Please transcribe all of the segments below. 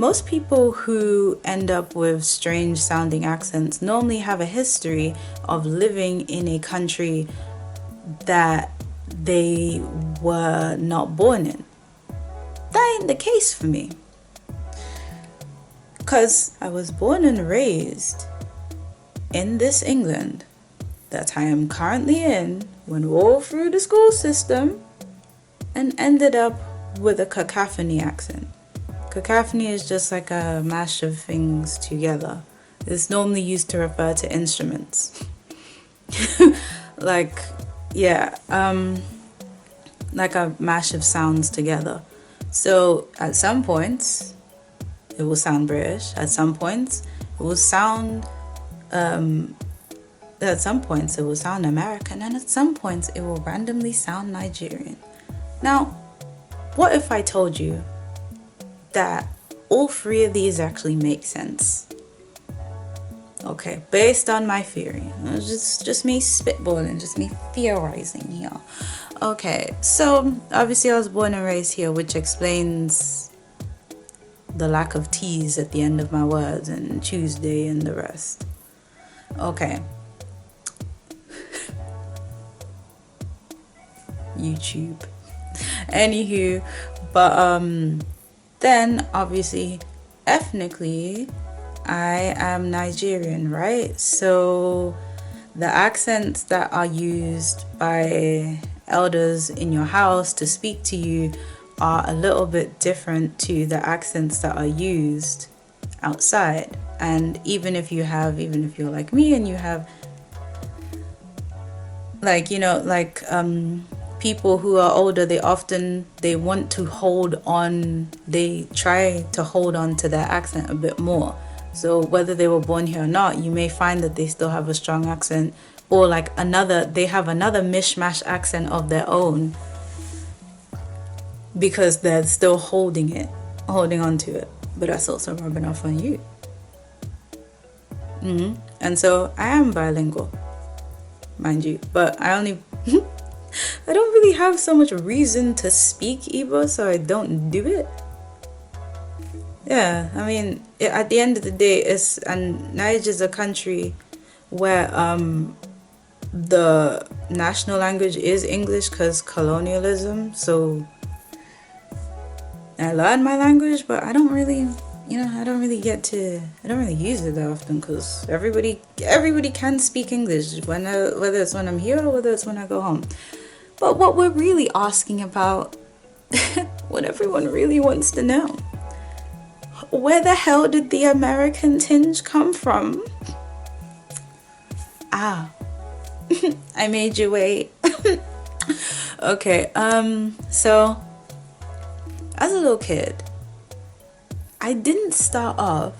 most people who end up with strange sounding accents normally have a history of living in a country that they were not born in. That ain't the case for me. Because I was born and raised in this England that I am currently in, went all through the school system, and ended up with a cacophony accent. Cacophony is just like a mash of things together. It's normally used to refer to instruments. like, yeah, like a mash of sounds together. So at some points, it will sound British. At some points, it will sound, American. And at some points, it will randomly sound Nigerian. Now, what if I told you that all three of these actually make sense? Okay, based on my theory. It's just me spitballing, just me theorizing here. Okay, so obviously I was born and raised here, which explains the lack of T's at the end of my words and Tuesday and the rest. Okay. YouTube. Anywho, but then obviously ethnically I am Nigerian, right? So the accents that are used by elders in your house to speak to you are a little bit different to the accents that are used outside. And even if you're like me and you have people who are older, they try to hold on to their accent a bit more. So whether they were born here or not, you may find that they still have a strong accent, or they have another mishmash accent of their own, because they're still holding on to it. But that's also rubbing off on you. And so I am bilingual, mind you, but I don't really have so much reason to speak Igbo, so I don't do it. Yeah, I mean, at the end of the day, Niger's a country where the national language is English because colonialism. So I learn my language, but I don't really use it that often because everybody can speak English, whether it's when I'm here or whether it's when I go home. But what we're really asking about, what everyone really wants to know, where the hell did the American tinge come from? I made you wait. Okay, so as a little kid, I didn't start off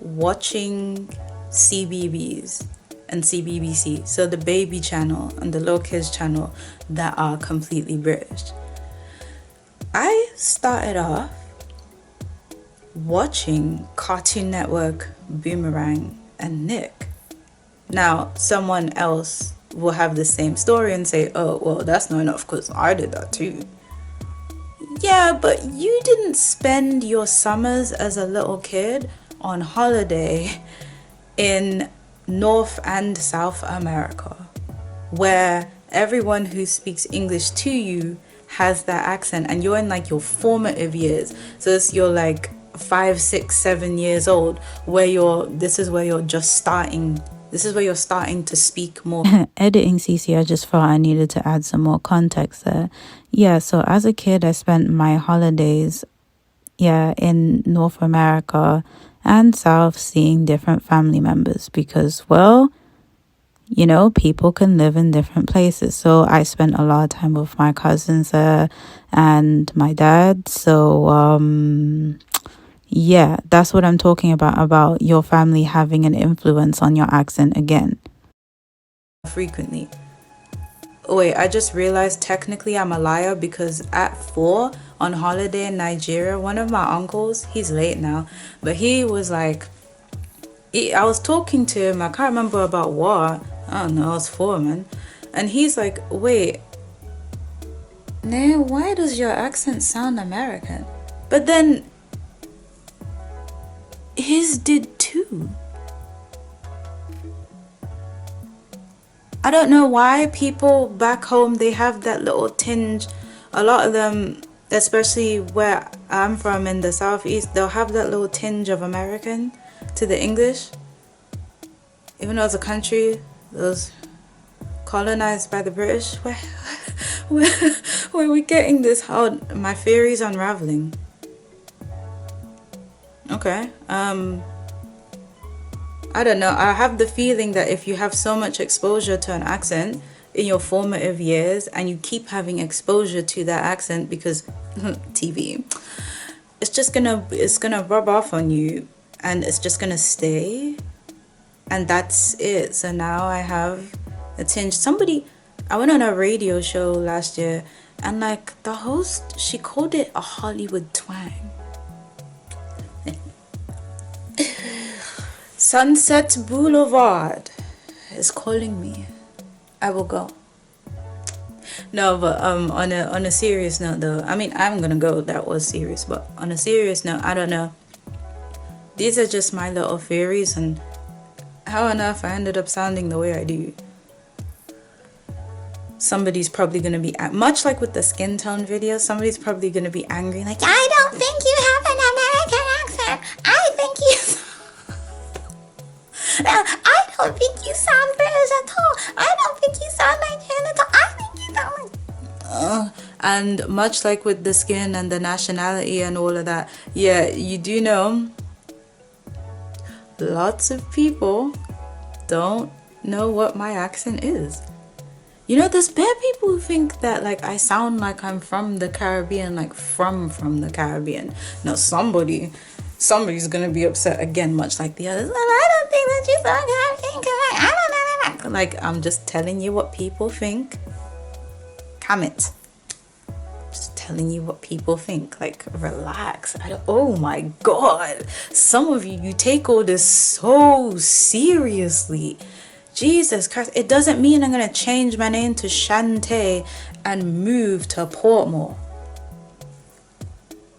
watching CBBS and CBBC, so the baby channel and the little kids channel that are completely British. I started off watching Cartoon Network, Boomerang, and Nick. Now, someone else will have the same story and say, oh, well, that's not enough because I did that too. Yeah, but you didn't spend your summers as a little kid on holiday in North and South America, where everyone who speaks English to you has that accent, and you're in your formative years. So it's you're 5, 6, 7 years old, where this is where you're starting to speak more. Editing CC, I just thought I needed to add some more context there. Yeah, so as a kid, I spent my holidays, in North America and South, seeing different family members because, people can live in different places. So I spent a lot of time with my cousins there and my dad. So, that's what I'm talking about your family having an influence on your accent again. Frequently. Oh, wait, I just realized technically I'm a liar because at 4 on holiday in Nigeria, one of my uncles, he's late now, but he was I was talking to him, I can't remember about what, I don't know, I was 4, man. And he's like, wait, Naya, why does your accent sound American? But then his did too. I don't know why people back home, they have that little tinge. A lot of them, especially where I'm from in the southeast, they'll have that little tinge of American to the English. Even though it's a country that was colonized by the British. Where we getting this? How my theory's unraveling. Okay. I don't know. I have the feeling that if you have so much exposure to an accent in your formative years and you keep having exposure to that accent because TV, it's gonna rub off on you and it's just gonna stay, and that's it. So now I have a tinge. I went on a radio show last year and like the host, she called it a Hollywood twang. Sunset Boulevard is calling me. I will go. No, but on a serious note though, I mean I'm gonna go. That was serious, but on a serious note, I don't know. These are just my little theories and how on earth I ended up sounding the way I do. Somebody's probably gonna be much like with the skin tone video. Somebody's probably gonna be angry, like I don't think you have an American accent. I think you. I don't think you sound British at all. I don't think you sound Nigerian at all. I think you sound like... And much like with the skin and the nationality and all of that, yeah, you do know lots of people don't know what my accent is. You know, there's bare people who think that like I sound like I'm from the Caribbean, like from the Caribbean. Now somebody's gonna be upset again, much like the others. Well, I don't think that you sound Caribbean. I don't know. Like, I'm just telling you what people think. Comment. Just telling you what people think. Like, relax. Oh my God. Some of you take all this so seriously. Jesus Christ. It doesn't mean I'm gonna change my name to Shantae and move to Portmore.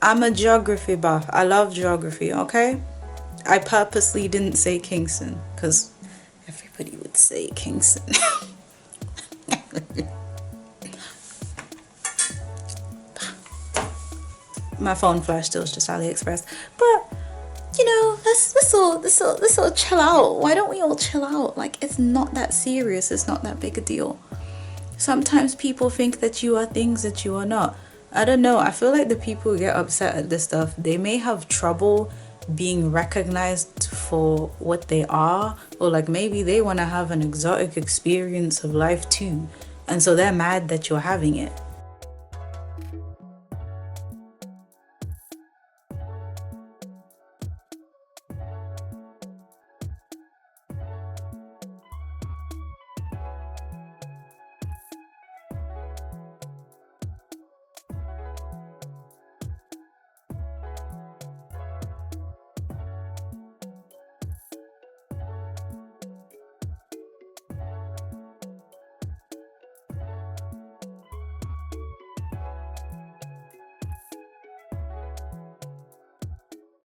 I'm a geography buff. I love geography, okay? I purposely didn't say Kingston because everybody would say Kingston. My phone flashed, it was just AliExpress. But you know, let's all chill out. Why don't we all chill out? Like, it's not that serious. It's not that big a deal. Sometimes people think that you are things that you are not. I don't know. I feel like the people who get upset at this stuff, they may have trouble being recognized for what they are, or like maybe they want to have an exotic experience of life too, and so they're mad that you're having it.